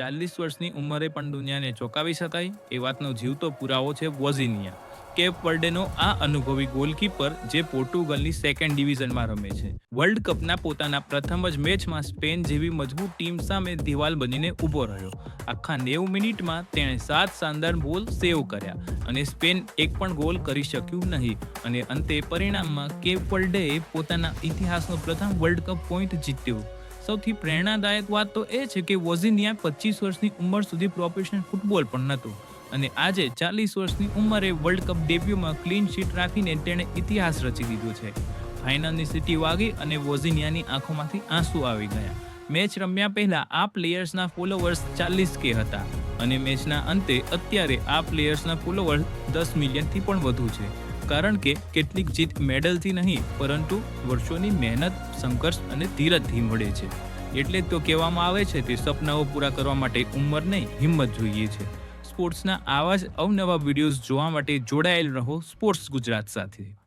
40 વર્ષની ઉંમરે પણ દુનિયાને ચોંકાવી શકાય એ વાતનો જીવતો પુરાવો છે વોઝિનિયા. કેપ વર્ડેનો આ અનુભવી ગોલકીપર જે પોર્ટુગલની સેકન્ડ ડિવિઝનમાં રમે છે. વર્લ્ડ કપના પોતાના પ્રથમ જ મેચમાં સ્પેન જેવી મજબૂત ટીમ સામે દિવાલ બનીને ઊભો રહ્યો. આખા 90 મિનિટમાં તેણે 7 શાનદાર બોલ સેવ કર્યા અને સ્પેન એક પણ ગોલ કરી શક્યું નહીં અને અંતે પરિણામમાં કેપ વર્ડેએ પોતાના ઇતિહાસનો પ્રથમ વર્લ્ડ કપ પોઈન્ટ જીત્યો. સૌથી પ્રેરણાદાયક વાત તો એ છે કે વોઝિનિયા 25 વર્ષની ઉંમર સુધી પ્રોફેશનલ ફૂટબોલ પણ નહોતો અને આજે 40 વર્ષની ઉંમરે વર્લ્ડ કપ ડેબ્યુમાં ક્લીન શીટ રાખીને તેણે ઇતિહાસ રચી દીધો છે. ફાઇનલની સીટી વાગી અને વોઝિનિયાની આંખોમાંથી આંસુ આવી ગયા. મેચ રમ્યા પહેલા આ પ્લેયર્સના ફોલોવર્સ 40K હતા અને મેચના અંતે અત્યારે આ પ્લેયર્સના ફોલોવર્સ 10 મિલિયનથી પણ વધુ છે. કારણ કે કેટલીક જીત મેડલથી નહીં પરંતુ વર્ષોની મહેનત, સંઘર્ષ અને ધીરજથી મળે છે. એટલે તો કહેવામાં આવે છે કે સપનાઓ પૂરા કરવા માટે ઉંમર નહીં, હિંમત જોઈએ છે. સ્પોર્ટ્સના આવા જ અવનવા વિડીયોઝ જોવા માટે જોડાયેલ રહો સ્પોર્ટ્સ ગુજરાત સાથે.